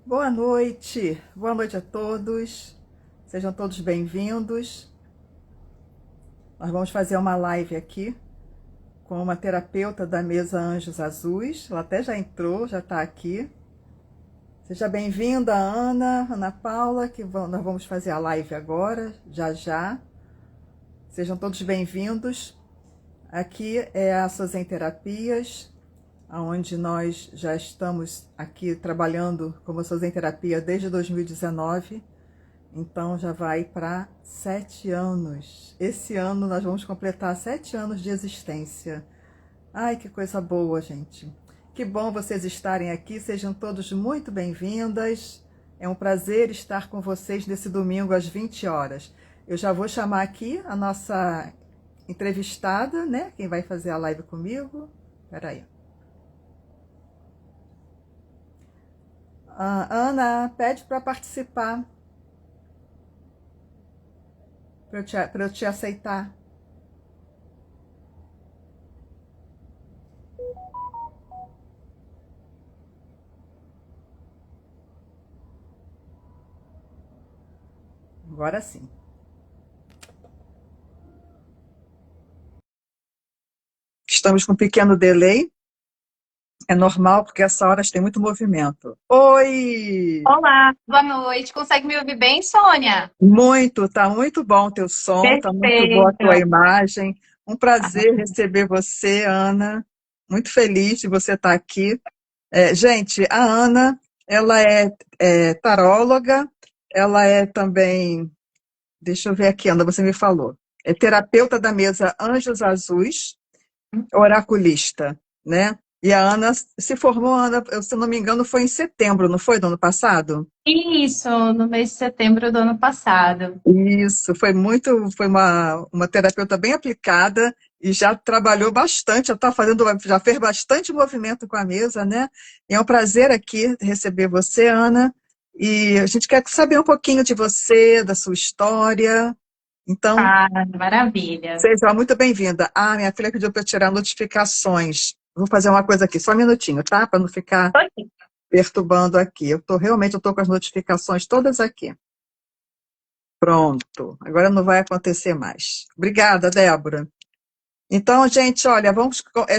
Boa noite a todos, sejam todos bem-vindos. Nós vamos fazer uma live aqui com uma terapeuta da mesa Anjos Azuis, ela até já entrou, já está aqui. Seja bem-vinda, Ana Paula, nós vamos fazer a live agora, já já. Sejam todos bem-vindos. Aqui é a Sozen Terapias, onde nós já estamos aqui trabalhando como Sozen Terapia desde 2019, então já vai para 7 anos. Esse ano nós vamos completar 7 anos de existência. Ai, que coisa boa, gente. Que bom vocês estarem aqui, sejam todos muito bem-vindas. É um prazer estar com vocês nesse domingo às 20 horas. Eu já vou chamar aqui a nossa entrevistada, né? Quem vai fazer a live comigo. Espera aí. Ana, pede para participar, para eu te aceitar. Agora sim. Estamos com um pequeno delay. É normal, porque essa hora tem muito movimento. Oi! Olá, boa noite. Consegue me ouvir bem, Sônia? Tá muito bom o teu som, tá muito boa a tua Perfeito. imagem. Um prazer receber você, Ana. Muito feliz de você estar aqui. Gente, a Ana, ela é taróloga, ela é também, deixa eu ver aqui, Ana, você me falou, é terapeuta da mesa Anjos Azuis, oraculista, né? E a Ana se formou, Ana, se não me engano, foi em setembro, não foi, do ano passado? Isso, no mês de setembro do ano passado. Isso, foi uma terapeuta bem aplicada e já trabalhou bastante, já fez bastante movimento com a mesa, né? E é um prazer aqui receber você, Ana. E a gente quer saber um pouquinho de você, da sua história. Então, Ah, maravilha. seja muito bem-vinda. Ah, minha filha pediu para eu tirar notificações. Vou fazer uma coisa aqui, só um minutinho, tá? Para não ficar Tô aqui. perturbando aqui. Eu tô com as notificações todas aqui. Pronto, agora não vai acontecer mais. Obrigada, Débora. Então, gente, olha,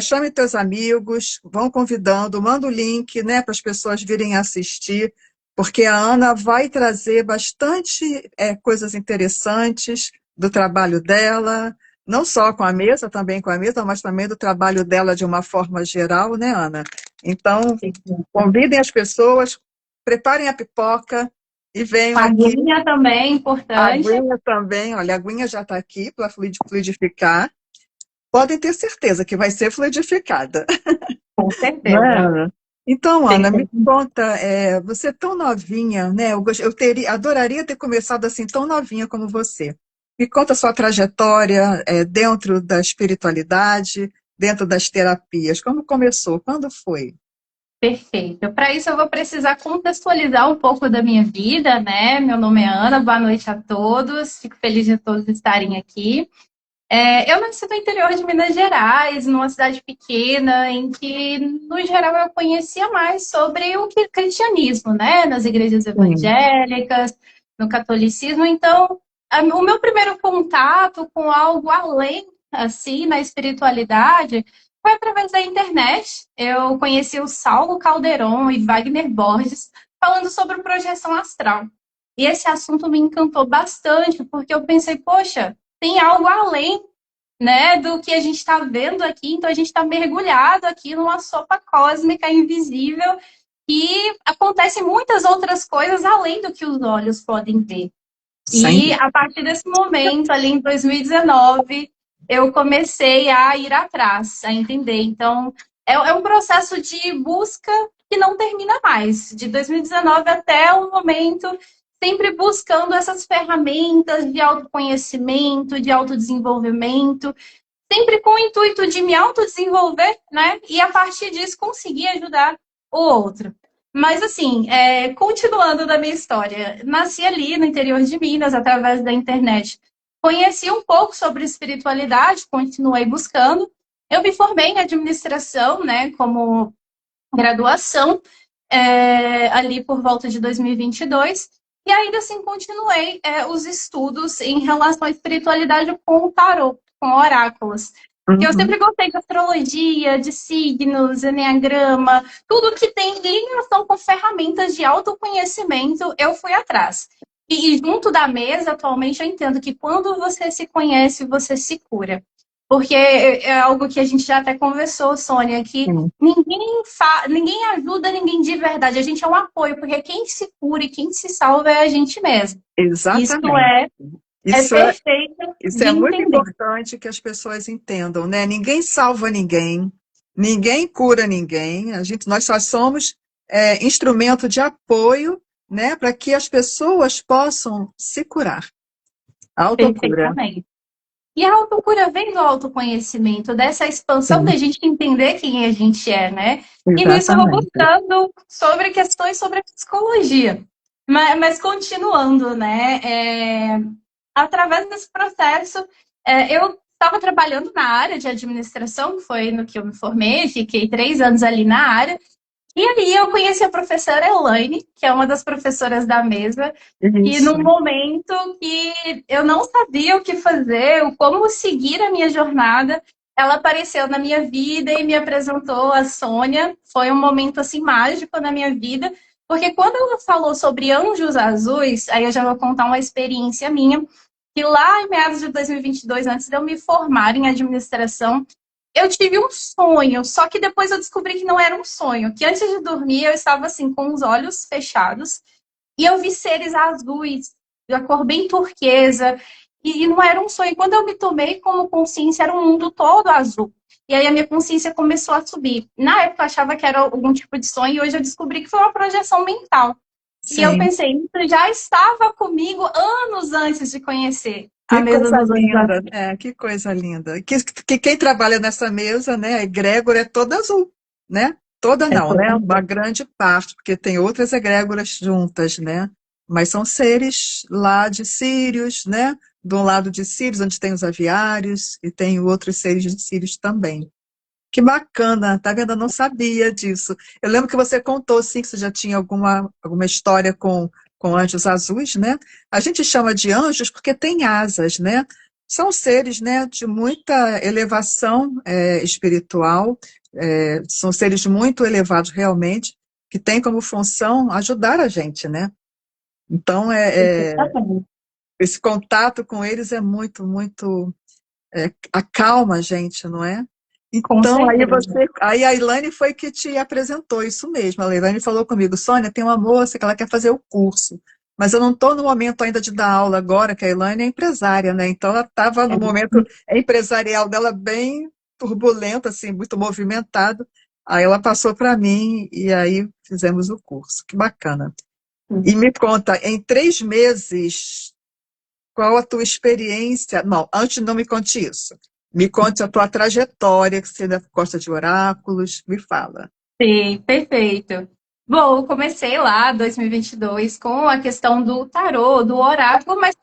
chame teus amigos, vão convidando, manda o link, né, para as pessoas virem assistir, porque a Ana vai trazer bastante coisas interessantes do trabalho dela, não só com a mesa, também com a mesa, mas também do trabalho dela de uma forma geral, né, Ana? Então, convidem as pessoas, preparem a pipoca e venham aqui. Aguinha também, A importante. aguinha também, olha, a aguinha já está aqui para fluidificar. Podem ter certeza que vai ser fluidificada. Com Não é, certeza. Ana? Então, Ana, me Perfeito. conta, você é tão novinha, né? Adoraria ter começado assim, tão novinha como você. Me conta a sua trajetória dentro da espiritualidade, dentro das terapias. Como começou? Quando foi? Perfeito. Para isso, eu vou precisar contextualizar um pouco da minha vida, né? Meu nome é Ana, boa noite a todos. Fico feliz de todos estarem aqui. Eu nasci no interior de Minas Gerais, numa cidade pequena, em que, no geral, eu conhecia mais sobre o que cristianismo, né? Nas igrejas Sim, evangélicas, no catolicismo. Então, o meu primeiro contato com algo além, assim, na espiritualidade, foi através da internet. Eu conheci o Saulo Calderon e Wagner Borges falando sobre projeção astral. E esse assunto me encantou bastante, porque eu pensei, poxa, tem algo além, né, do que a gente está vendo aqui, então a gente está mergulhado aqui numa sopa cósmica invisível e acontecem muitas outras coisas além do que os olhos podem ver. sem E dúvida. a partir desse momento, ali em 2019, eu comecei a ir atrás, a entender. Então, é um processo de busca que não termina mais, de 2019 até o momento, sempre buscando essas ferramentas de autoconhecimento, de autodesenvolvimento, sempre com o intuito de me autodesenvolver, né? E a partir disso conseguir ajudar o outro. Mas assim, continuando da minha história, nasci ali no interior de Minas através da internet. Conheci um pouco sobre espiritualidade, continuei buscando. Eu me formei em administração, né, como graduação, ali por volta de 2022. E ainda assim continuei os estudos em relação à espiritualidade com o tarô, com oráculos. Porque eu Uhum. sempre gostei de astrologia, de signos, enneagrama, tudo que tem ligação com ferramentas de autoconhecimento, eu fui atrás. E junto da mesa, atualmente, eu entendo que quando você se conhece, você se cura. Porque é algo que a gente já até conversou, Sônia, que Sim. ninguém ajuda ninguém de verdade. A gente é um apoio, porque quem se cura e quem se salva é a gente mesmo. Isso Exatamente. é Isso é, perfeito isso de é muito entender. importante que as pessoas entendam, né? Ninguém salva ninguém, ninguém cura ninguém. Nós só somos instrumento de apoio, né, para que as pessoas possam se curar. Autocura. Perfeitamente. E a autocura vem do autoconhecimento, dessa expansão da Sim, gente entender quem a gente é, né? E nisso eu vou exatamente. buscando sobre questões sobre a psicologia. Mas continuando, né? Através desse processo, eu estava trabalhando na área de administração, que foi no que eu me formei, fiquei 3 anos ali na área. E aí eu conheci a professora Elaine, que é uma das professoras da mesa, e Isso. num momento que eu não sabia o que fazer, como seguir a minha jornada, ela apareceu na minha vida e me apresentou a Sônia. Foi um momento assim mágico na minha vida, porque quando ela falou sobre anjos azuis, aí eu já vou contar uma experiência minha, que lá em meados de 2022, antes de eu me formar em administração, eu tive um sonho, só que depois eu descobri que não era um sonho, que antes de dormir eu estava assim com os olhos fechados e eu vi seres azuis, da cor bem turquesa, e não era um sonho. Quando eu me tomei como consciência, era um mundo todo azul. E aí a minha consciência começou a subir. Na época eu achava que era algum tipo de sonho, e hoje eu descobri que foi uma projeção mental. E eu Sim. pensei, isso já estava comigo anos antes de conhecer a Que mesa coisa dos anjos linda, azuis. que coisa linda. Que quem trabalha nessa mesa, né, a egrégora é toda azul, né? Toda É não, né? toda. Uma grande parte, porque tem outras egrégoras juntas, né? Mas são seres lá de Sírios, né? Do lado de Sírios, onde tem os aviários, e tem outros seres de Sírios também. Que bacana, tá vendo? Eu não sabia disso. Eu lembro que você contou, sim, que você já tinha alguma história com anjos azuis, né? A gente chama de anjos porque tem asas, né? São seres, né, de muita elevação espiritual, são seres muito elevados realmente, que têm como função ajudar a gente, né? Então, esse contato com eles é muito acalma a gente, não é? Com Então, certeza. aí a Ilane foi que te apresentou isso mesmo. A Ilane falou comigo, Sônia, tem uma moça que ela quer fazer o curso, mas eu não estou no momento ainda de dar aula agora, que a Ilane é empresária, né? Então ela estava no momento empresarial dela bem turbulento, assim, muito movimentado. Aí ela passou para mim e aí fizemos o curso. Que bacana. E me conta, em 3 meses, qual a tua experiência? Não, antes não me conte isso. Me conte a tua trajetória, que você ainda gosta de oráculos. Me fala. Sim, perfeito. Bom, eu comecei lá, 2022, com a questão do tarô, do oráculo, mas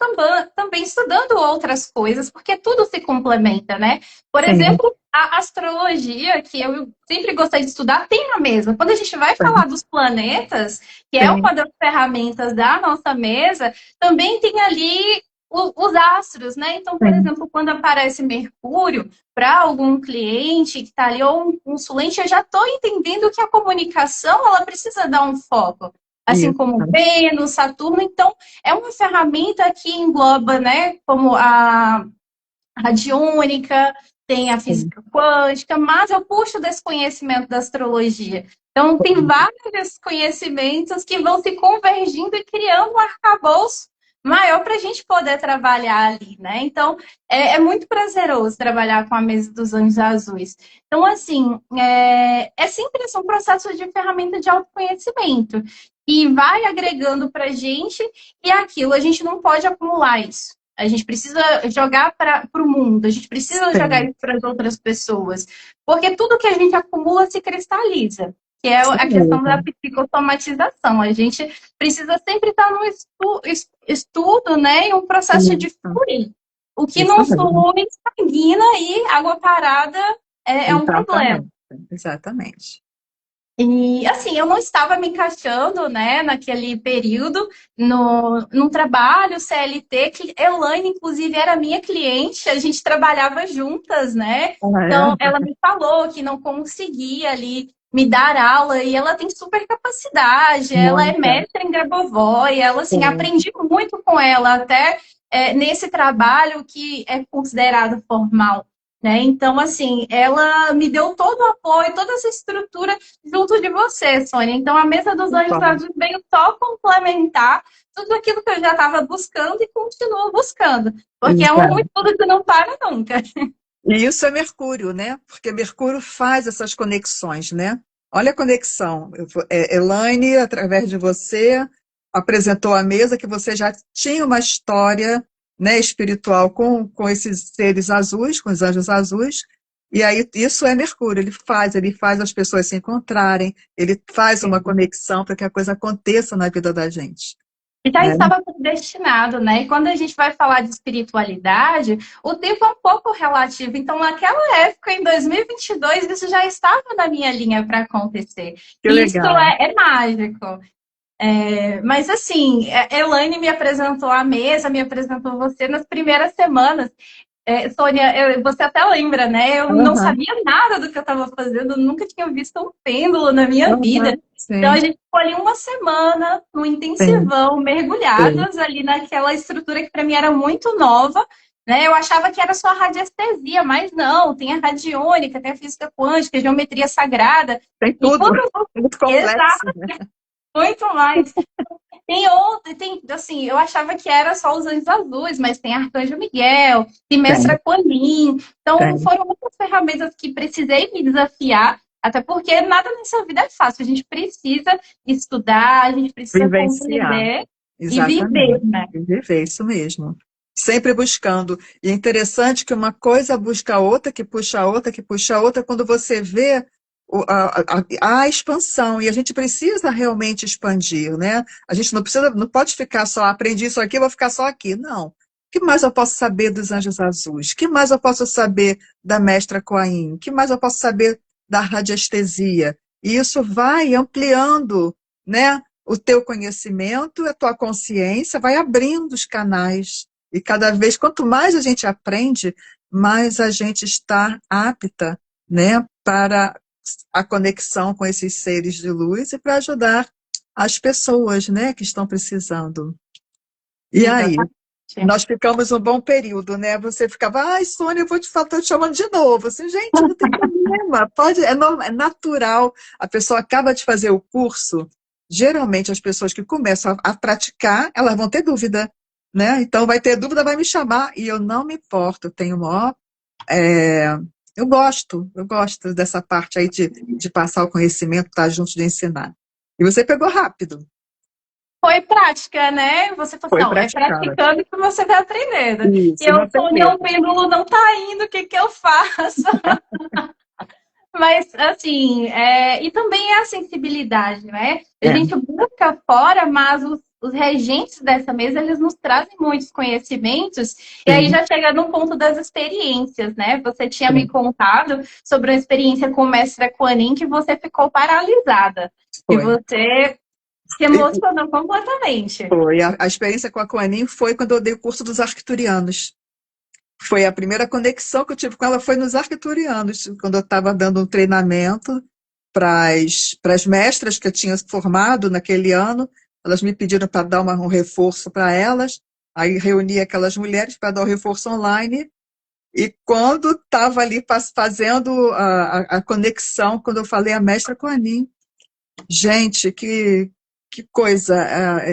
também estudando outras coisas, porque tudo se complementa, né? Por Sim, exemplo, a astrologia, que eu sempre gostei de estudar, tem a mesma. Quando a gente vai sim, falar dos planetas, que é sim, uma das ferramentas da nossa mesa, também tem ali os astros, né? Então, por sim. exemplo, quando aparece Mercúrio, para algum cliente que está ali, ou um consulente, eu já estou entendendo que a comunicação ela precisa dar um foco. Assim como Isso. Vênus, Saturno, então é uma ferramenta que engloba, né, como a radiônica, tem a Sim, física quântica, mas eu puxo desse conhecimento da astrologia. Então, tem vários conhecimentos que vão se convergindo e criando um arcabouço maior para a gente poder trabalhar ali, né? Então, muito prazeroso trabalhar com a mesa dos anjos azuis. Então, assim, sempre assim, um processo de ferramenta de autoconhecimento e vai agregando para a gente e aquilo, a gente não pode acumular isso. A gente precisa jogar para o mundo, a gente precisa jogar sim. isso para as outras pessoas, porque tudo que a gente acumula se cristaliza, que é Isso a questão da mesmo. psicossomatização. A gente precisa sempre estar no estudo, né, e um processo de Isso, fluir. O que isso não mesmo. flui, estagna e água parada é um problema. Exatamente. Exatamente. E assim, eu não estava me encaixando, né, naquele período, num trabalho CLT, que Elaine, inclusive, era minha cliente, a gente trabalhava juntas, né? Ah, Então, ela me falou que não conseguia ali me dar aula, e ela tem super capacidade, ela é muita. mestra em Grabovoi, ela, assim, Sim, aprendi muito com ela, até nesse trabalho que é considerado formal. Né? Então, assim, ela me deu todo o apoio, toda essa estrutura junto de você, Sônia. Então, a mesa dos que anjos bom. azuis veio só complementar tudo aquilo que eu já estava buscando e continuo buscando, porque é um Exato. estudo que não para nunca. E isso é Mercúrio, né? Porque Mercúrio faz essas conexões, né? Olha a conexão. Elaine, através de você, apresentou a mesa que você já tinha uma história, né, espiritual com esses seres azuis, com os anjos azuis. E aí isso é Mercúrio, ele faz as pessoas se encontrarem, ele faz uma conexão para que a coisa aconteça na vida da gente, E já né? estava predestinado, né? E quando a gente vai falar de espiritualidade, o tempo é um pouco relativo. Então, naquela época, em 2022, isso já estava na minha linha para acontecer. Que E isso legal. é mágico. Mas assim, Elaine me apresentou a mesa, me apresentou você nas primeiras semanas. Sônia, você até lembra, né? Eu não Aham, sabia nada do que eu estava fazendo, nunca tinha visto um pêndulo na minha vida. aham, Então a sim, gente ficou ali uma semana no sim, intensivão, sim. mergulhadas ali naquela estrutura que para mim era muito nova. Né? Eu achava que era só a radiestesia, mas não, tem a radiônica, tem a física quântica, a geometria sagrada. Tem E tudo, quando muito exato, complexo, né? muito mais. Tem outro, tem, assim, eu achava que era só os anjos azuis, mas tem Arcanjo Miguel, tem Mestra Tem, Quanin. Então, tem. foram muitas ferramentas que precisei me desafiar, até porque nada nessa vida é fácil. A gente precisa estudar, a gente precisa Vivenciar, compreender e viver, exatamente. né? E viver, isso mesmo. Sempre buscando. E é interessante que uma coisa busca a outra, que puxa a outra, que puxa a outra, quando você vê a expansão. E a gente precisa realmente expandir, né? A gente não precisa, não pode ficar só, aprendi isso aqui, vou ficar só aqui. Não. O que mais eu posso saber dos anjos azuis? O que mais eu posso saber da mestra Coaim? O que mais eu posso saber da radiestesia? E isso vai ampliando, né? O teu conhecimento, a tua consciência vai abrindo os canais. E cada vez, quanto mais a gente aprende, mais a gente está apta, né, para a conexão com esses seres de luz e para ajudar as pessoas, né, que estão precisando. E aí, Exatamente. nós ficamos um bom período, né? Você ficava, ai, Sônia, eu vou te falar, estou te chamando de novo. Assim, gente, não tem problema, pode, é natural. A pessoa acaba de fazer o curso, geralmente as pessoas que começam a praticar, elas vão ter dúvida, né? Então, vai ter dúvida, vai me chamar, e eu não me importo, eu tenho maior. é, eu gosto dessa parte aí de passar o conhecimento, estar junto de ensinar. E você pegou rápido, Foi prática, né? Você falou assim, foi não, é praticada. praticando que você vai aprendendo. E Isso, eu, não tem Sônia, o medo. pêndulo não tá indo, o que que eu faço? Mas, assim, e também é a sensibilidade, né? A É, gente busca fora, mas os regentes dessa mesa, eles nos trazem muitos conhecimentos, e aí sim, já chega no ponto das experiências, né? Você tinha me sim. contado sobre uma experiência com o mestre Kuan que você ficou paralisada, e Foi. você se E emocionou completamente. foi. A experiência com a Coanin foi quando eu dei o curso dos arcturianos. Foi a primeira conexão que eu tive com ela, foi nos arcturianos, quando eu estava dando um treinamento para as mestras que eu tinha formado naquele ano. Elas me pediram para dar um reforço para elas. Aí reuni aquelas mulheres para dar o reforço online. E quando estava ali fazendo a conexão, quando eu falei a mestra Coanin, gente, que coisa,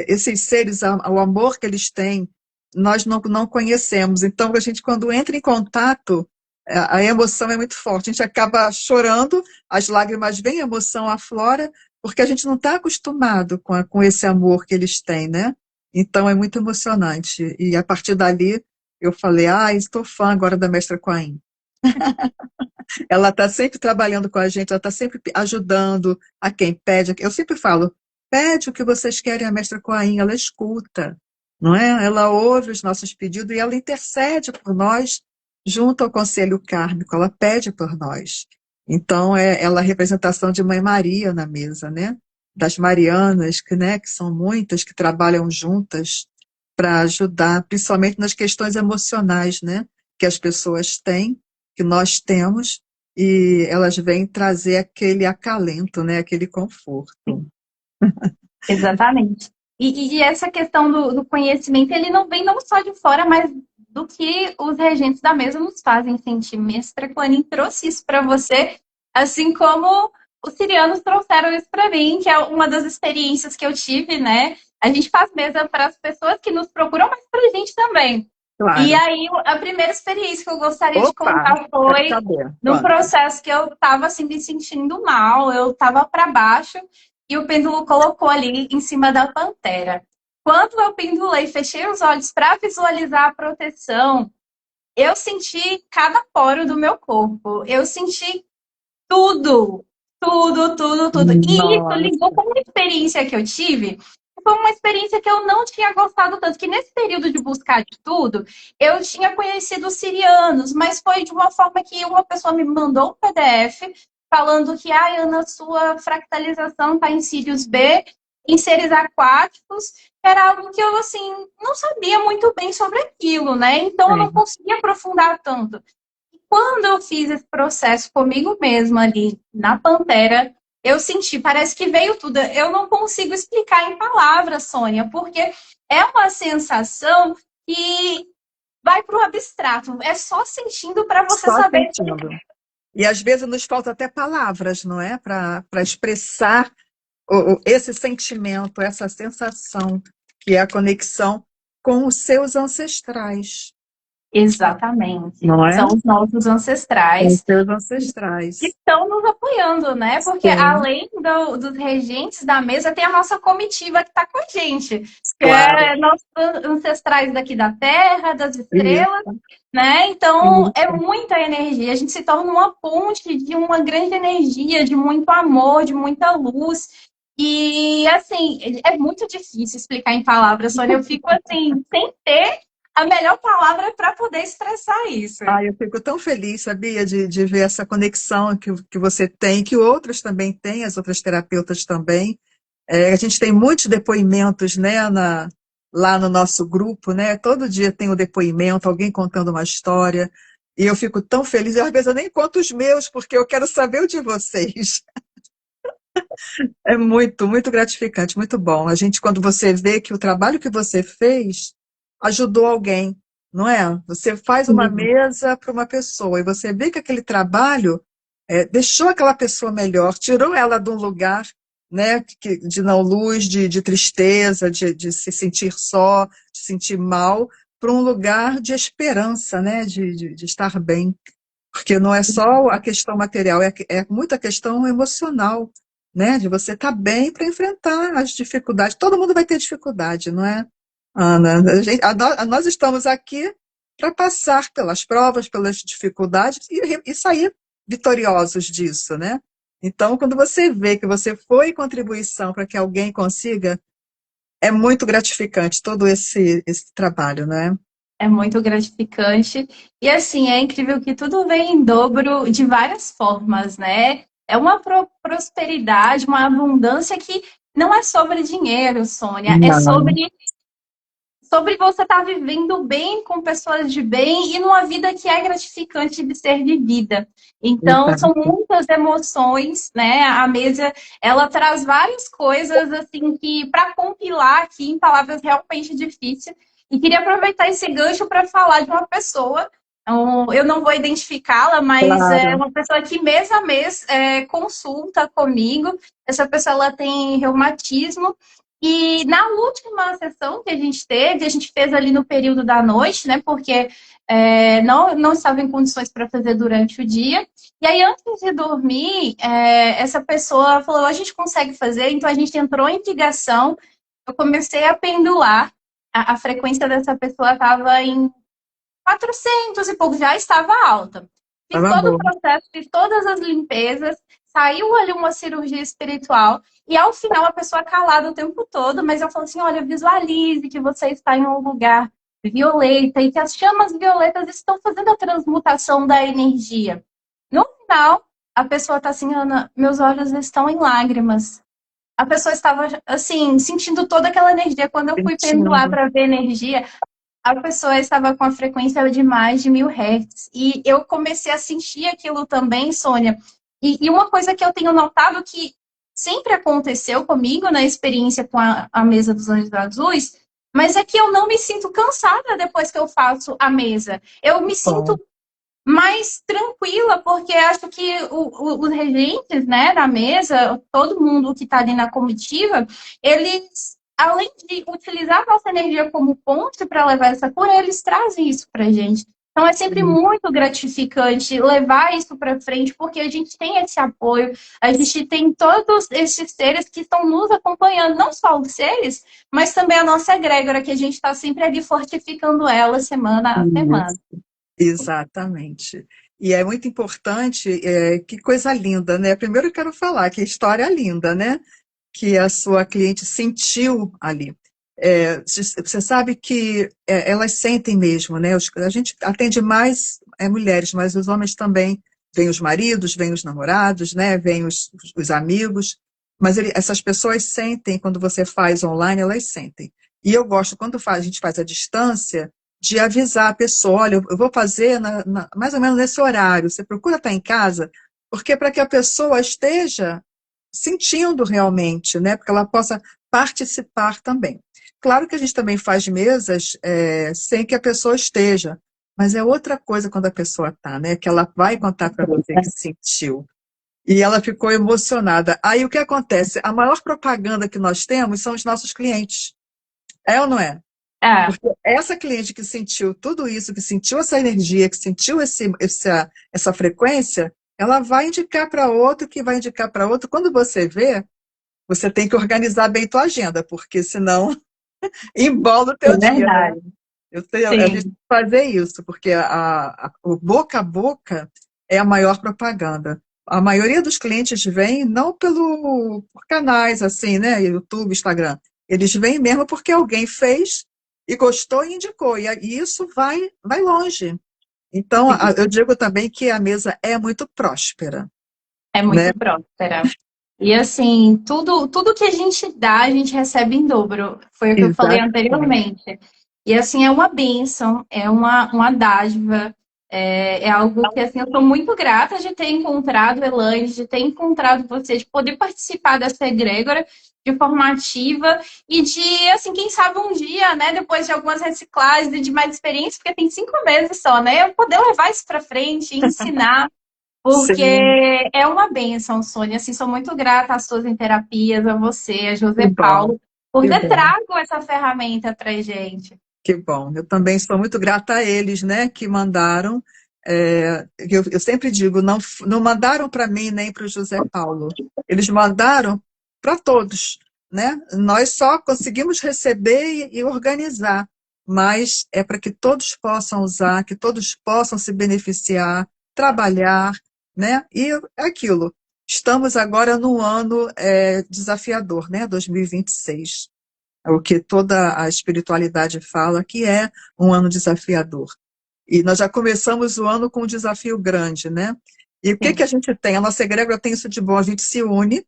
esses seres, o amor que eles têm, nós não conhecemos. Então, a gente, quando entra em contato, a emoção é muito forte. A gente acaba chorando, as lágrimas vêm, a emoção aflora, porque a gente não está acostumado com esse amor que eles têm, né? Então, é muito emocionante. E a partir dali, eu falei, estou fã agora da Mestra Coain. Ela está sempre trabalhando com a gente, ela está sempre ajudando a quem pede. Eu sempre falo, pede o que vocês querem a mestra Coain, ela escuta, não é? Ela ouve os nossos pedidos e ela intercede por nós junto ao conselho kármico, ela pede por nós. Então, ela é a representação de Mãe Maria na mesa, né? Das Marianas, que são muitas, que trabalham juntas para ajudar, principalmente nas questões emocionais, né? Que as pessoas têm, que nós temos, e elas vêm trazer aquele acalento, né? Aquele conforto. Exatamente. E essa questão do conhecimento, ele não vem não só de fora, mas do que os regentes da mesa nos fazem sentir. Mestra Clanin trouxe isso para você, assim como os sirianos trouxeram isso para mim, que é uma das experiências que eu tive, né? A gente faz mesa para as pessoas que nos procuram, mas para a gente também. E Claro. aí, a primeira experiência que eu gostaria de Opa, contar quero foi saber. num Conta. processo que eu estava assim, me sentindo mal, eu estava para baixo, e o pêndulo colocou ali em cima da pantera. Quando eu pendulei, fechei os olhos para visualizar a proteção, eu senti cada poro do meu corpo. Eu senti tudo, tudo, tudo, tudo. E isso ligou Nossa. com uma experiência que eu tive. Foi uma experiência que eu não tinha gostado tanto, que nesse período de buscar de tudo, eu tinha conhecido os sirianos, mas foi de uma forma que uma pessoa me mandou um PDF falando que, Ana, sua fractalização está em Sirius B, em seres aquáticos, era algo que eu, assim, não sabia muito bem sobre aquilo, né? Então, eu não Sim. conseguia aprofundar tanto. Quando eu fiz esse processo comigo mesma ali na Pantera, eu senti, parece que veio tudo. Eu não consigo explicar em palavras, Sônia, porque é uma sensação que vai para o abstrato. É só sentindo para você Só saber. sentindo. E às vezes nos falta até palavras, não é? Para expressar esse sentimento, essa sensação, que é a conexão com os seus ancestrais, Exatamente. não é? São os nossos Com os ancestrais seus que ancestrais. estão nos apoiando, né? Porque Sim, além dos regentes da mesa, tem a nossa comitiva que está com a gente, que claro. é nossos ancestrais daqui da Terra, das estrelas, Isso, né? Então é isso. muita energia. A gente se torna uma ponte de uma grande energia, de muito amor, de muita luz. E assim, é muito difícil explicar em palavras, Sônia. Eu fico assim, sem ter a melhor palavra para poder expressar isso. Eu fico tão feliz, sabia, de ver essa conexão que você tem, que outros também têm, as outras terapeutas também. A gente tem muitos depoimentos, né, lá no nosso grupo, né? Todo dia tem um depoimento, alguém contando uma história, e eu fico tão feliz. Às vezes eu nem conto os meus, porque eu quero saber o de vocês. É muito, muito gratificante, muito bom. A gente, quando você vê que o trabalho que você fez ajudou alguém, não é? Você faz uma mesa para uma pessoa e você vê que aquele trabalho deixou aquela pessoa melhor, tirou ela de um lugar, né, de não luz, de tristeza, de se sentir só, de se sentir mal, para um lugar de esperança, né, de estar bem. Porque não é só a questão material, é muita questão emocional, né? De você estar bem para enfrentar as dificuldades. Todo mundo vai ter dificuldade, não é, Ana? Nós estamos aqui para passar pelas provas, pelas dificuldades e sair vitoriosos disso, né? Então, quando você vê que você foi contribuição para que alguém consiga, é muito gratificante todo esse trabalho, né? É muito gratificante. E assim, é incrível que tudo vem em dobro de várias formas, né? É uma prosperidade, uma abundância que não é sobre dinheiro, Sônia, é Não, sobre você estar vivendo bem com pessoas de bem e numa vida que é gratificante de ser vivida. Então, são exato. muitas emoções, né? A mesa, ela traz várias coisas, assim, que para compilar aqui em palavras realmente difíceis. E queria aproveitar esse gancho para falar de uma pessoa. Eu não vou identificá-la, mas é Claro. uma pessoa que mês a mês consulta comigo. Essa pessoa ela tem reumatismo e na última sessão que a gente teve, a gente fez ali no período da noite, né? Porque não estava em condições para fazer durante o dia. E aí, antes de dormir, essa pessoa falou: a gente consegue fazer, então a gente entrou em ligação. Eu comecei a pendular, a frequência dessa pessoa estava em 400 e pouco, já estava alta. Fiz Tava todo o bom. processo, fiz todas as limpezas, saiu ali uma cirurgia espiritual, e ao final a pessoa calada o tempo todo, mas eu falo assim, olha, visualize que você está em um lugar violeta e que as chamas violetas estão fazendo a transmutação da energia. No final, a pessoa tá assim, Ana, meus olhos estão em lágrimas. A pessoa estava, assim, sentindo toda aquela energia. Quando eu fui pendular Sentindo. para ver energia, a pessoa estava com a frequência de mais de 1000 Hz. E eu comecei a sentir aquilo também, Sônia. E uma coisa que eu tenho notado que sempre aconteceu comigo na experiência com a mesa dos Anjos Azuis, mas é que eu não me sinto cansada depois que eu faço a mesa. Eu me sinto Bom, mais tranquila, porque acho que os regentes, né, da mesa, todo mundo que está ali na comitiva, eles, além de utilizar a nossa energia como ponte para levar essa cura, eles trazem isso para a gente. Então é sempre muito gratificante levar isso para frente, porque a gente tem esse apoio, a gente tem todos esses seres que estão nos acompanhando, não só os seres, mas também a nossa egrégora, que a gente está sempre ali fortificando ela semana a semana. isso. Exatamente. E é muito importante, que coisa linda, né? Primeiro eu quero falar que a história é linda, né? Que a sua cliente sentiu ali. Você sabe que elas sentem mesmo, né? A gente atende mais mulheres, mas os homens também. Vêm os maridos, vêm os namorados, né? Vêm os amigos. Mas essas pessoas sentem, quando você faz online, elas sentem. E eu gosto, quando a gente faz a distância, de avisar a pessoa, olha, eu vou fazer mais ou menos nesse horário, você procura estar em casa, porque para que a pessoa esteja sentindo realmente, né, porque ela possa participar também. Claro que a gente também faz mesas sem que a pessoa esteja, mas é outra coisa quando a pessoa está, né, que ela vai contar para você que sentiu. E ela ficou emocionada. Aí o que acontece? A maior propaganda que nós temos são os nossos clientes. É ou não é? É. Porque essa cliente que sentiu tudo isso, que sentiu essa energia, que sentiu essa frequência, ela vai indicar para outro, que vai indicar para outro. Quando você vê, você tem que organizar bem tua agenda, porque senão embola o É teu dia, né? verdade. A gente tem Sim, que fazer isso, porque o boca a boca é a maior propaganda. A maioria dos clientes vem não por canais assim, né? YouTube, Instagram. Eles vêm mesmo porque alguém fez e gostou e indicou. E isso vai longe. Então, sim. eu digo também que a mesa é muito próspera, É né? muito próspera. E assim, tudo que a gente dá, a gente recebe em dobro. Foi o que eu falei Exatamente. anteriormente. E assim, é uma bênção, é uma dádiva, é algo que assim, eu estou muito grata de ter encontrado Elaine, de ter encontrado você, de poder participar dessa egrégora de forma ativa e de, assim, quem sabe um dia, né, depois de algumas reciclagens e de mais experiência, porque tem 5 meses só, né, eu poder levar isso para frente, ensinar. Porque Sim, é uma bênção, Sônia. Assim, sou muito grata às suas terapias, a você, a que José bom, Paulo, por que ter bom. trago essa ferramenta para gente. Que bom. Eu também sou muito grata a eles, né, que mandaram. Eu sempre digo, não mandaram para mim nem para o José Paulo. Eles mandaram para todos, né? Nós só conseguimos receber e organizar, mas é para que todos possam usar, que todos possam se beneficiar, trabalhar, né? E é aquilo. Estamos agora num ano desafiador, né? 2026. É o que toda a espiritualidade fala, que é um ano desafiador. E nós já começamos o ano com um desafio grande, né? E o que que Sim, a gente tem? A nossa egrégora tem isso de bom, a gente se une,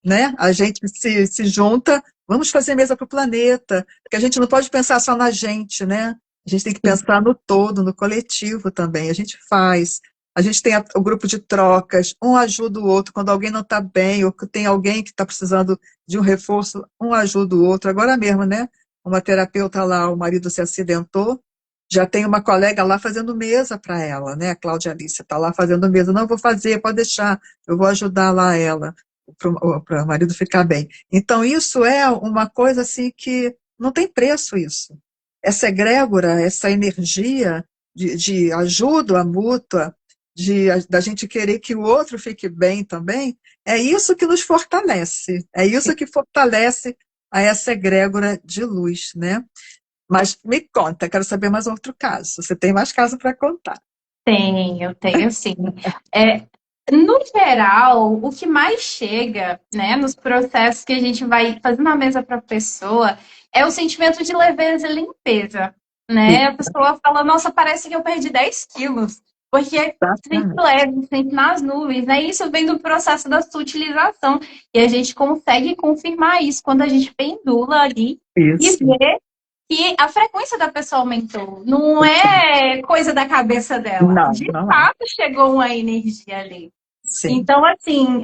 né? A gente se junta, vamos fazer mesa para o planeta, porque a gente não pode pensar só na gente, né? A gente tem que sim. pensar no todo, no coletivo também. A gente faz. A gente tem o grupo de trocas, um ajuda o outro quando alguém não está bem, ou que tem alguém que está precisando de um reforço, um ajuda o outro. Agora mesmo, né? Uma terapeuta lá, o marido se acidentou, já tem uma colega lá fazendo mesa para ela, né? A Cláudia Alice está lá fazendo mesa. Não, eu vou fazer, pode deixar, eu vou ajudar lá ela, para o marido ficar bem. Então, isso é uma coisa assim que não tem preço isso. Essa egrégora, essa energia de ajuda mútua, da gente querer que o outro fique bem também, é isso que nos fortalece. É isso que fortalece a essa egrégora de luz, né? Mas me conta, quero saber mais outro caso. Você tem mais caso para contar. Eu tenho sim. É, no geral, o que mais chega, né, nos processos que a gente vai fazendo a mesa para a pessoa é o sentimento de leveza e limpeza, né? A pessoa fala, nossa, parece que eu perdi 10 quilos. Porque é sempre Exatamente. leve, sempre nas nuvens, né? Isso vem do processo da sutilização. E a gente consegue confirmar isso quando a gente pendula ali e Isso. vê que a frequência da pessoa aumentou. Não é coisa da cabeça dela. Não, De não é. fato, chegou uma energia ali. Sim. Então, assim,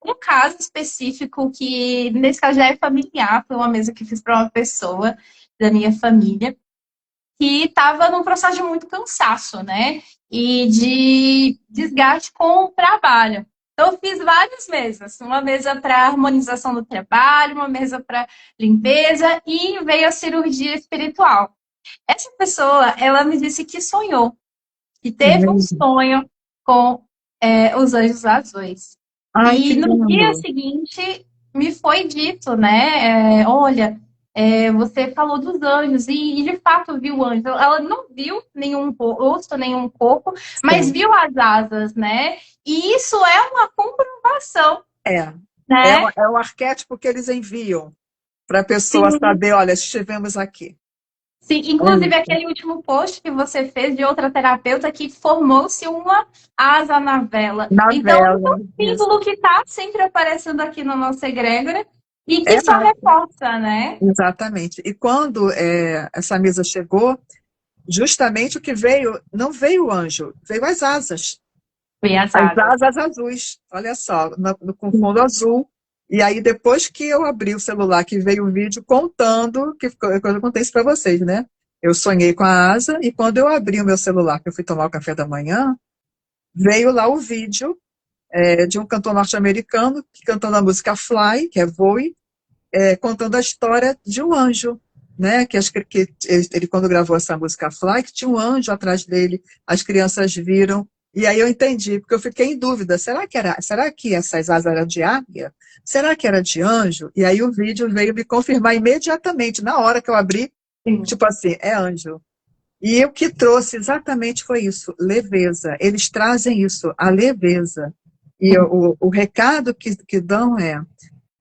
um caso específico que, nesse caso, já é familiar, foi uma mesa que fiz para uma pessoa da minha família que estava num processo de muito cansaço, né? E de desgaste com o trabalho. Então, eu fiz várias mesas. Uma mesa para harmonização do trabalho, uma mesa para limpeza e veio a cirurgia espiritual. Essa pessoa, ela me disse que sonhou, que teve um Mesmo. sonho com os anjos azuis. Ai, que E no dia lindo. seguinte me foi dito, né? Olha, você falou dos anjos e de fato viu anjos. Ela não viu nenhum rosto, nenhum corpo, mas Sim. viu as asas, né? E isso é uma comprovação, É. né? É o arquétipo que eles enviam para a pessoa Sim, saber, olha, estivemos aqui. sim. É Inclusive isso. aquele último post que você fez de outra terapeuta que formou-se uma asa na vela. Na Então, é vela, um isso. símbolo que está sempre aparecendo aqui no nosso egrégora e É que só reforça, né? exatamente. E quando essa mesa chegou, justamente o que veio, não veio o anjo, veio as asas. Foi as As asas. asas azuis, olha só, com fundo azul. E aí, depois que eu abri o celular, que veio o vídeo contando, quando eu contei isso para vocês, né? Eu sonhei com a asa, e quando eu abri o meu celular, que eu fui tomar o café da manhã, veio lá o vídeo de um cantor norte-americano cantando a música Fly, que é Voe, contando a história de um anjo, né? Que ele, quando gravou essa música Fly, que tinha um anjo atrás dele, as crianças viram, e aí eu entendi, porque eu fiquei em dúvida, será que essas asas eram de águia? Será que era de anjo? E aí o vídeo veio me confirmar imediatamente, na hora que eu abri, Sim. tipo assim, é anjo. E o que trouxe exatamente foi isso, leveza. Eles trazem isso, a leveza. E o recado que dão é: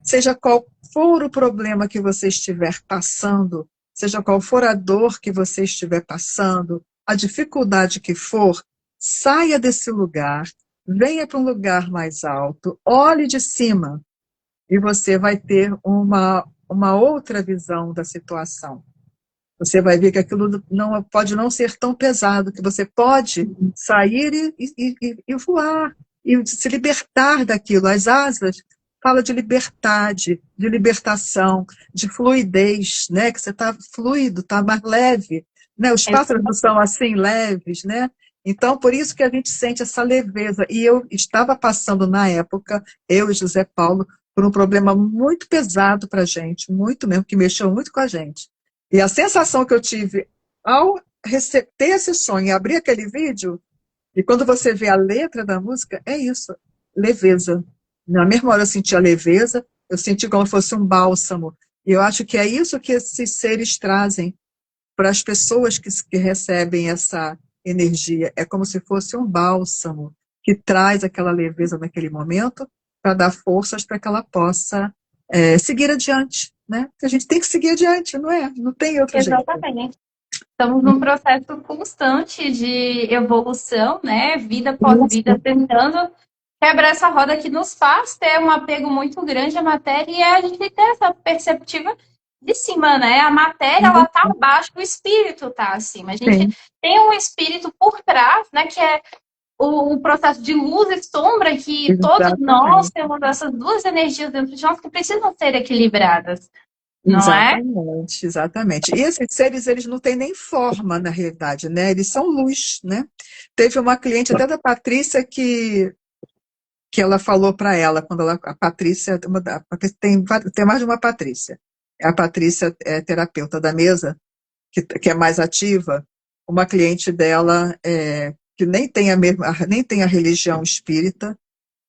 seja qual for o problema que você estiver passando, seja qual for a dor que você estiver passando, a dificuldade que for, saia desse lugar, venha para um lugar mais alto, olhe de cima e você vai ter uma outra visão da situação. Você vai ver que aquilo não pode não ser tão pesado, que você pode sair e voar, e se libertar daquilo. As asas fala de liberdade, de libertação, de fluidez, né? Que você está fluido, está mais leve. Né? Os pássaros não são assim leves, né? Então, por isso que a gente sente essa leveza. E eu estava passando na época, eu e José Paulo, por um problema muito pesado para a gente, muito mesmo, que mexeu muito com a gente. E a sensação que eu tive ao ter esse sonho e abrir aquele vídeo, e quando você vê a letra da música, é isso, leveza. Na mesma hora eu senti a leveza, eu senti como se fosse um bálsamo. E eu acho que é isso que esses seres trazem para as pessoas que recebem essa energia. É como se fosse um bálsamo que traz aquela leveza naquele momento para dar forças para que ela possa seguir adiante, né? Porque a gente tem que seguir adiante, não é? Não tem outro jeito. Exatamente. Estamos num processo constante de evolução, né? Vida após vida, tentando quebrar essa roda que nos faz ter um apego muito grande à matéria e a gente ter essa perceptiva de cima, né? A matéria, ela tá abaixo, o espírito tá acima. A gente Sim, tem um espírito por trás, né? Que é o processo de luz e sombra que todos nós exatamente. temos essas duas energias dentro de nós que precisam ser equilibradas, não é? Exatamente, exatamente. E esses seres, eles não têm nem forma, na realidade, né? Eles são luz, né? Teve uma cliente até da Patrícia que ela falou para ela, quando a Patrícia, tem mais de uma Patrícia. A Patrícia é terapeuta da mesa, que é mais ativa, uma cliente dela que nem tem a religião espírita,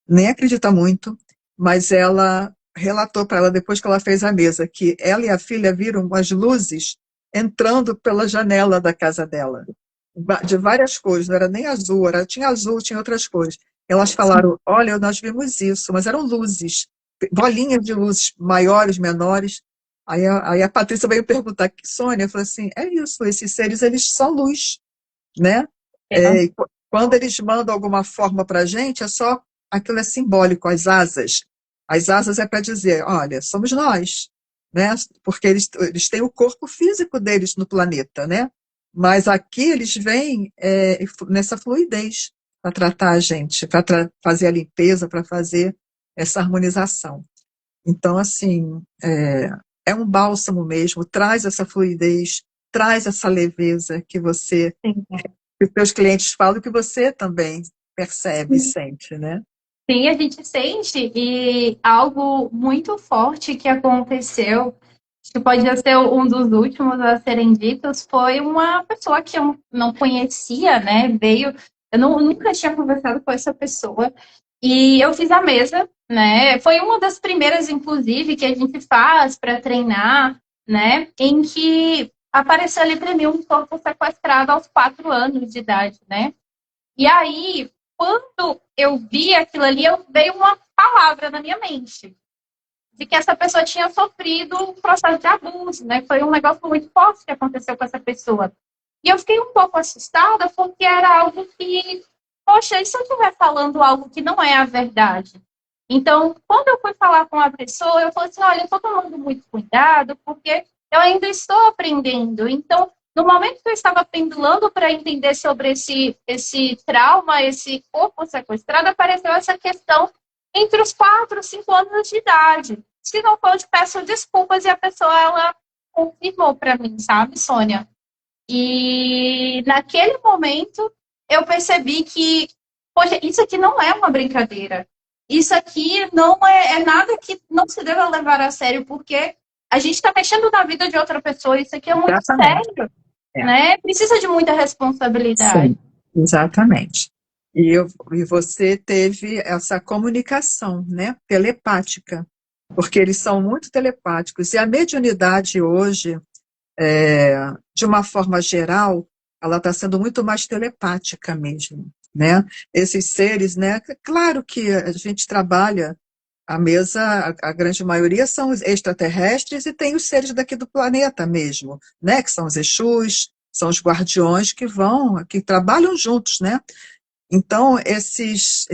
nem acredita muito, mas ela relatou para ela, depois que ela fez a mesa, que ela e a filha viram umas luzes entrando pela janela da casa dela, de várias cores, não era nem azul, tinha azul, tinha outras cores. Elas falaram, olha, nós vimos isso, mas eram luzes, bolinhas de luzes maiores, menores. Aí a Patrícia veio perguntar, Sônia, eu falei assim, é isso, esses seres, eles são luz, né? Quando eles mandam alguma forma para a gente, aquilo é simbólico, as asas. As asas é para dizer, olha, somos nós, né? Porque eles têm o corpo físico deles no planeta, né? Mas aqui eles vêm nessa fluidez para tratar a gente, para fazer a limpeza, para fazer essa harmonização. Então, assim, é um bálsamo mesmo, traz essa fluidez, traz essa leveza que os seus clientes falam, que você também percebe e sente, né? Sim, a gente sente, e algo muito forte que aconteceu, que pode ser um dos últimos a serem ditos, foi uma pessoa que eu não conhecia, né? Nunca tinha conversado com essa pessoa, e eu fiz a mesa, né? Foi uma das primeiras, inclusive, que a gente faz para treinar, né? Em que apareceu ali para mim um corpo sequestrado aos 4 anos de idade, né? E aí, quando eu vi aquilo ali, veio uma palavra na minha mente de que essa pessoa tinha sofrido um processo de abuso, né? Foi um negócio muito forte que aconteceu com essa pessoa. E eu fiquei um pouco assustada porque era algo que, poxa, e se eu estiver falando algo que não é a verdade? Então, quando eu fui falar com a pessoa, eu falei assim, olha, eu estou tomando muito cuidado porque eu ainda estou aprendendo. Então, no momento que eu estava pendulando para entender sobre esse trauma, esse corpo sequestrado, apareceu essa questão entre os 4 e 5 anos de idade. Se não for, eu te peço desculpas, e a pessoa, ela confirmou para mim, sabe, Sônia? E naquele momento eu percebi que, poxa, isso aqui não é uma brincadeira. Isso aqui não é nada que não se deva levar a sério, porque a gente está mexendo na vida de outra pessoa, isso aqui é muito Exatamente. sério, né? Precisa de muita responsabilidade. Sim, exatamente. E você teve essa comunicação, né, telepática, porque eles são muito telepáticos. E a mediunidade hoje, de uma forma geral, ela está sendo muito mais telepática mesmo, né? Esses seres, né? Claro que a gente trabalha a mesa, a grande maioria são os extraterrestres e tem os seres daqui do planeta mesmo, né? Que são os Exus, são os guardiões que trabalham juntos, né? Então, esses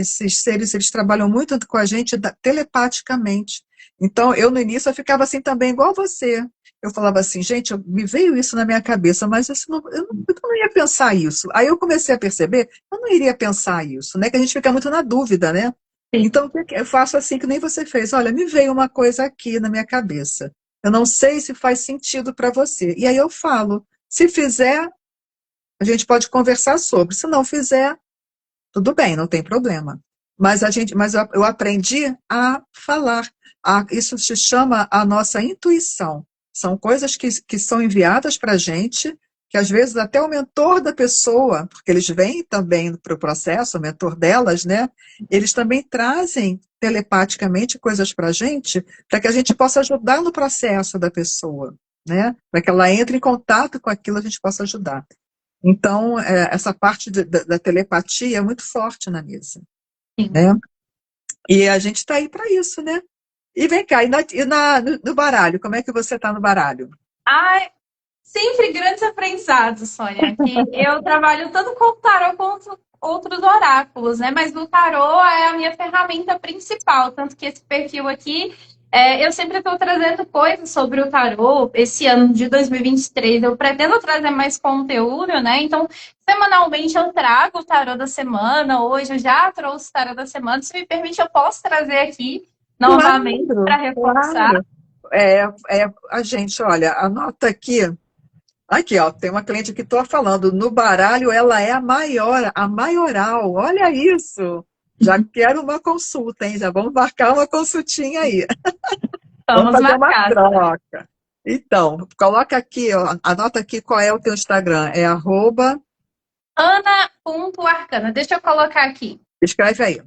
seres, eles trabalham muito com a gente telepaticamente. Então, eu no início eu ficava assim também, igual você. Eu falava assim, gente, me veio isso na minha cabeça, mas eu não ia pensar isso. Aí eu comecei a perceber, eu não iria pensar isso, né? Que a gente fica muito na dúvida, né? Sim. Então, eu faço assim que nem você fez. Olha, me veio uma coisa aqui na minha cabeça. Eu não sei se faz sentido para você. E aí eu falo. Se fizer, a gente pode conversar sobre. Se não fizer, tudo bem, não tem problema. Mas eu aprendi a falar. Isso se chama a nossa intuição. São coisas que são enviadas para a gente, que às vezes até o mentor da pessoa, porque eles vêm também para o processo, o mentor delas, né? Eles também trazem telepaticamente coisas para a gente, para que a gente possa ajudar no processo da pessoa, né? Para que ela entre em contato com aquilo, a gente possa ajudar. Então, essa parte da telepatia é muito forte na mesa, Sim. né? E a gente está aí para isso, né? E vem cá, no baralho, como é que você está no baralho? Ai, sempre grandes aprendizados, Sônia, que eu trabalho tanto com o tarô quanto outros oráculos, né? Mas no tarô é a minha ferramenta principal, tanto que esse perfil aqui, eu sempre estou trazendo coisas sobre o tarô. Esse ano de 2023 eu pretendo trazer mais conteúdo, né? Então, semanalmente eu trago o tarô da semana. Hoje eu já trouxe o tarô da semana. Se me permite, eu posso trazer aqui novamente para Claro, reforçar. claro. A gente, olha, anota aqui. Aqui, ó, tem uma cliente que estou falando, no baralho ela é a maioral, olha isso. Já quero uma consulta, hein? Já vamos marcar uma consultinha aí. Vamos Vamos fazer uma marcar. troca. Então, coloca aqui, ó, anota aqui qual é o teu Instagram. É arroba, Ana.arcana. Deixa eu colocar aqui. escreve aí.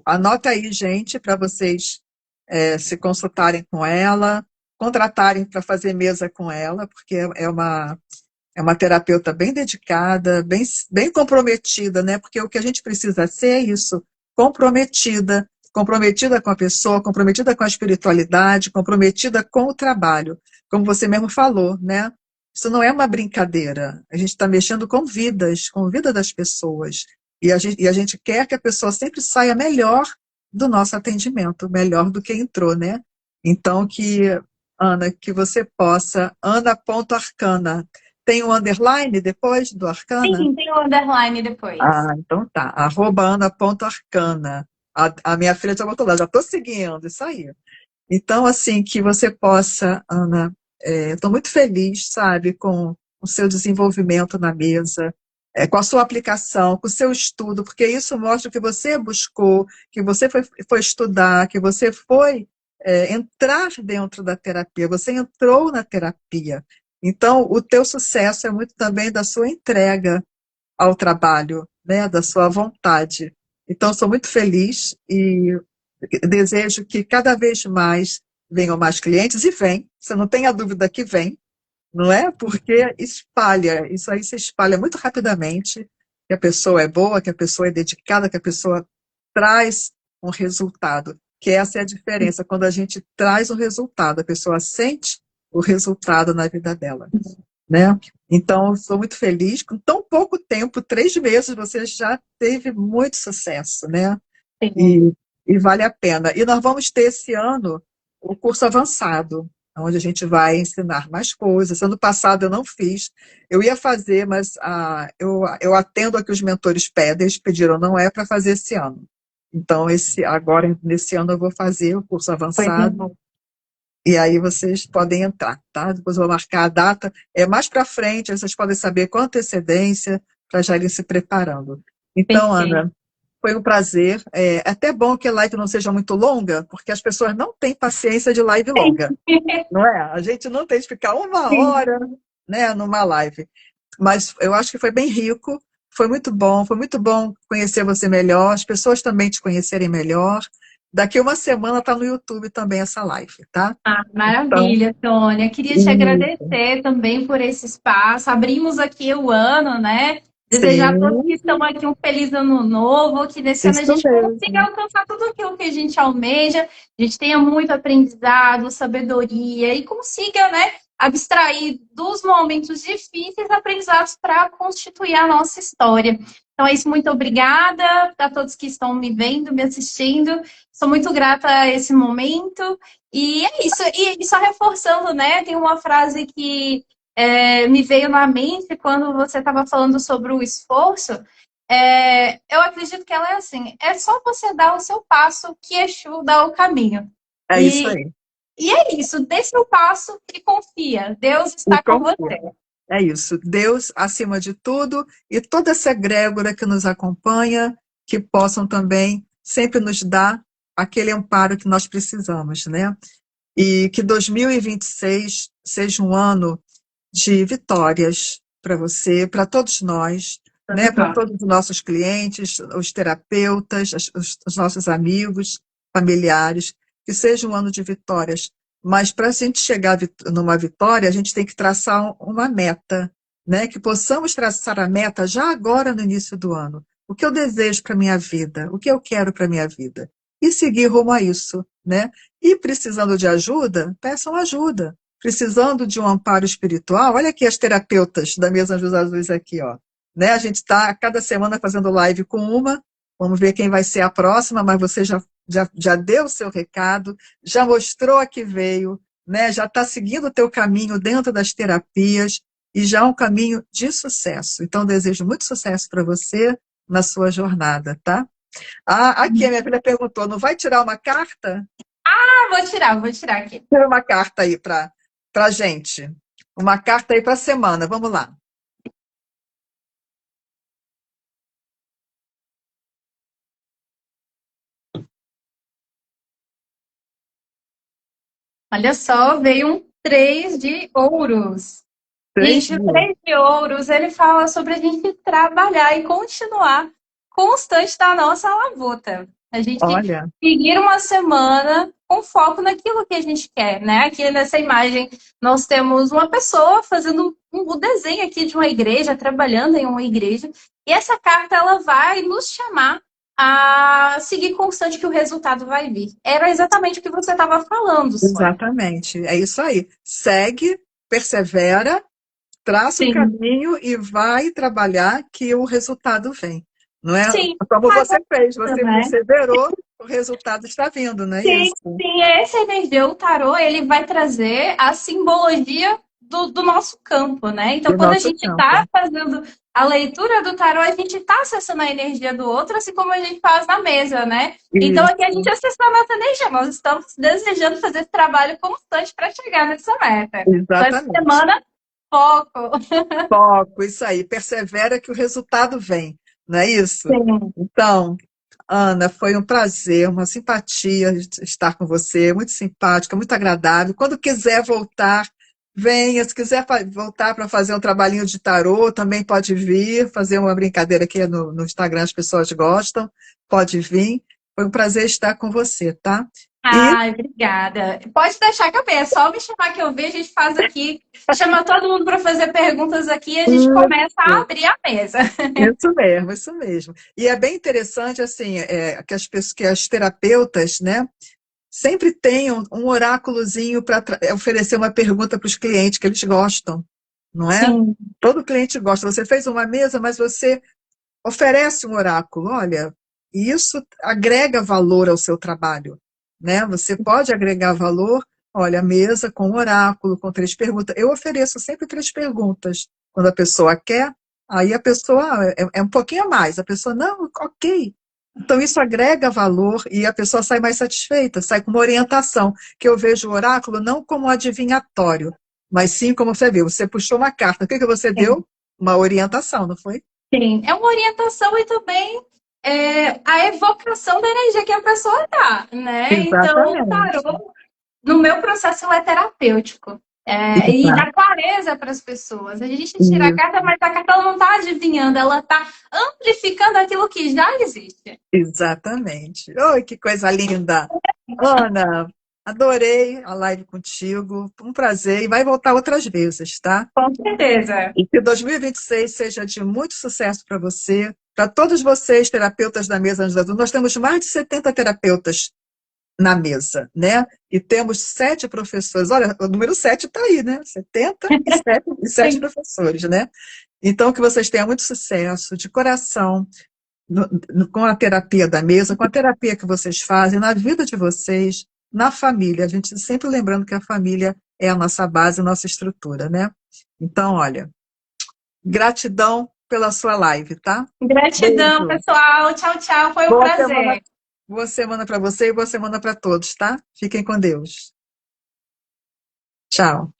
Anota aí, gente, para vocês se consultarem com ela, contratarem para fazer mesa com ela, porque é uma terapeuta bem dedicada, bem comprometida, né? Porque o que a gente precisa ser é isso, comprometida, comprometida com a pessoa, comprometida com a espiritualidade, comprometida com o trabalho, como você mesmo falou, né? Isso não é uma brincadeira. A gente está mexendo com vidas, com a vida das pessoas. E a gente quer que a pessoa sempre saia melhor do nosso atendimento, melhor do que entrou, né? Então, Ana, que você possa, Ana.arcana. Tem um underline depois do Arcana? Sim, tem o underline depois. Ah, então tá. @Ana.arcana. A minha filha já botou lá, já estou seguindo, isso aí. Então, assim, que você possa, Ana, estou muito feliz, sabe, com o seu desenvolvimento na mesa, com a sua aplicação, com o seu estudo, porque isso mostra que você buscou, que você foi estudar, que você foi entrar dentro da terapia, você entrou na terapia. Então, o teu sucesso é muito também da sua entrega ao trabalho, né, da sua vontade. Então, sou muito feliz e desejo que cada vez mais venham mais clientes, e vem, você não tenha dúvida que vem, não é? Porque espalha, isso aí se espalha muito rapidamente, que a pessoa é boa, que a pessoa é dedicada, que a pessoa traz um resultado, que essa é a diferença, quando a gente traz um resultado, a pessoa sente o resultado na vida dela, né? Então, estou muito feliz, com tão pouco tempo, 3 meses, você já teve muito sucesso, né? Sim. E, e vale a pena. E nós vamos ter esse ano o curso avançado, onde a gente vai ensinar mais coisas. Ano passado eu não fiz, eu ia fazer, mas eu atendo a que os mentores pedem, eles pediram, não é para fazer esse ano. Então, agora, nesse ano, eu vou fazer o curso Coisa avançado, boa. e aí vocês podem entrar, tá? Depois eu vou marcar a data. Mais para frente, vocês podem saber com antecedência para já irem se preparando. Então, Perfeito. Ana, foi um prazer. É até bom que a live não seja muito longa, porque as pessoas não têm paciência de live longa, não é? A gente não tem que ficar uma Sim. hora, né, numa live. Mas eu acho que foi bem rico, foi muito bom conhecer você melhor, as pessoas também te conhecerem melhor. Daqui uma semana está no YouTube também essa live, tá? Ah, Então, maravilha, Tônia. Queria te isso. agradecer também por esse espaço. Abrimos aqui o ano, né? Desejar a todos que Sim, estão aqui um feliz ano novo, que nesse ano a isso gente consiga mesmo. alcançar tudo aquilo que a gente almeja, a gente tenha muito aprendizado, sabedoria e consiga, né, abstrair dos momentos difíceis aprendizados para constituir a nossa história. Então é isso, muito obrigada a todos que estão me vendo, me assistindo. Sou muito grata a esse momento. E é isso. E só reforçando, né? Tem uma frase que me veio na mente quando você estava falando sobre o esforço. Eu acredito que ela é assim: é só você dar o seu passo que Exu dá o caminho. É isso E, aí. e é isso, dê seu passo e confia. Deus E está com confia. você. É isso. Deus acima de tudo e toda essa egrégora que nos acompanha, que possam também sempre nos dar aquele amparo que nós precisamos, né? E que 2026 seja um ano de vitórias para você, para todos nós, né? Para todos os nossos clientes, os terapeutas, os nossos amigos, familiares, que seja um ano de vitórias. Mas para a gente chegar numa vitória, a gente tem que traçar uma meta, né? Que possamos traçar a meta já agora no início do ano. O que eu desejo para minha vida? O que eu quero para minha vida? E seguir rumo a isso, né? E precisando de ajuda, peçam ajuda. Precisando de um amparo espiritual, olha aqui as terapeutas da Mesa Anjos Azuis aqui, ó. Né? A gente está cada semana fazendo live com uma, vamos ver quem vai ser a próxima, mas você já deu o seu recado, já mostrou a que veio, né? Já está seguindo o teu caminho dentro das terapias e já é um caminho de sucesso. Então, desejo muito sucesso para você na sua jornada, tá? Ah, aqui a minha filha perguntou, não vai tirar uma carta? Ah, vou tirar aqui. Tira uma carta aí para gente. Uma carta aí para a semana. Vamos lá. Olha só, veio um 3 de ouros. Três Gente, o dias. Três de Ouros, ele fala sobre a gente trabalhar e continuar constante da nossa labuta. A gente Olha, seguir uma semana com foco naquilo que a gente quer, né? Aqui nessa imagem nós temos uma pessoa fazendo o desenho aqui de uma igreja, trabalhando em uma igreja, e essa carta ela vai nos chamar a seguir constante que o resultado vai vir. Era exatamente o que você estava falando, Sônia. exatamente. É isso aí. Segue, persevera traça o Sim, caminho e vai trabalhar que o resultado vem, não é? sim. Como você fez, Agora, você né? perseverou, o resultado está vindo, não é Sim, isso? sim, essa energia, o tarô, ele vai trazer a simbologia do nosso campo, né? Então, Do quando a nosso gente está campo. fazendo a leitura do tarô, a gente está acessando a energia do outro, assim como a gente faz na mesa, né? Então, aqui a gente Isso, acessa a nossa energia, nós estamos desejando fazer esse trabalho constante para chegar nessa meta. Então, essa exatamente. semana, foco. Foco, isso aí, persevera que o resultado vem, não é isso? Sim. Então, Ana, foi um prazer, uma simpatia estar com você, muito simpática, muito agradável. Quando quiser voltar, venha. Se quiser voltar para fazer um trabalhinho de tarô, também pode vir, fazer uma brincadeira aqui no Instagram, as pessoas gostam, pode vir. Foi um prazer estar com você, tá? E Ai, obrigada. Pode deixar que eu venha, é só me chamar que eu vejo, a gente faz aqui, chama todo mundo para fazer perguntas aqui e a gente começa a isso, abrir a mesa. isso mesmo, isso mesmo. E é bem interessante, assim, que as pessoas, que as terapeutas, né? Sempre tem um oráculozinho para oferecer uma pergunta para os clientes que eles gostam, não é? Sim, Todo cliente gosta. Você fez uma mesa, mas você oferece um oráculo. Olha, e isso agrega valor ao seu trabalho, né? Você pode agregar valor. Olha, a mesa com oráculo, com 3 perguntas. Eu ofereço sempre 3 perguntas. Quando a pessoa quer, aí a pessoa é um pouquinho a mais. A pessoa, não, ok. Então, isso agrega valor e a pessoa sai mais satisfeita, sai com uma orientação, que eu vejo o oráculo não como adivinhatório, mas sim como você viu. Você puxou uma carta, o que que você sim, deu? Uma orientação, não foi? sim. É uma orientação e também a evocação da energia que a pessoa dá, né? Então, o Exatamente. tarô, no meu processo, ele é terapêutico. E Exato. dá clareza para as pessoas. A gente tira a carta, Isso, mas a carta ela não está adivinhando, ela está amplificando aquilo que já existe. exatamente. Oi, que coisa linda. Ana, adorei a live contigo, um prazer, e vai voltar outras vezes, tá? Com certeza. E que 2026 seja de muito sucesso para você, para todos vocês, terapeutas da mesa Anjos Azul. Nós temos mais de 70 terapeutas na mesa, né? E temos 7 professores. Olha, o número 7 está aí, né? 70 e sete Sim. professores, né? Então, que vocês tenham muito sucesso, de coração, com a terapia da mesa, com a terapia que vocês fazem, na vida de vocês, na família. A gente sempre lembrando que a família é a nossa base, a nossa estrutura, né? Então, olha, gratidão pela sua live, tá? Gratidão, Beijo. pessoal. Tchau, tchau. Foi um Boa semana, prazer. boa semana para você e boa semana para todos, tá? Fiquem com Deus. Tchau.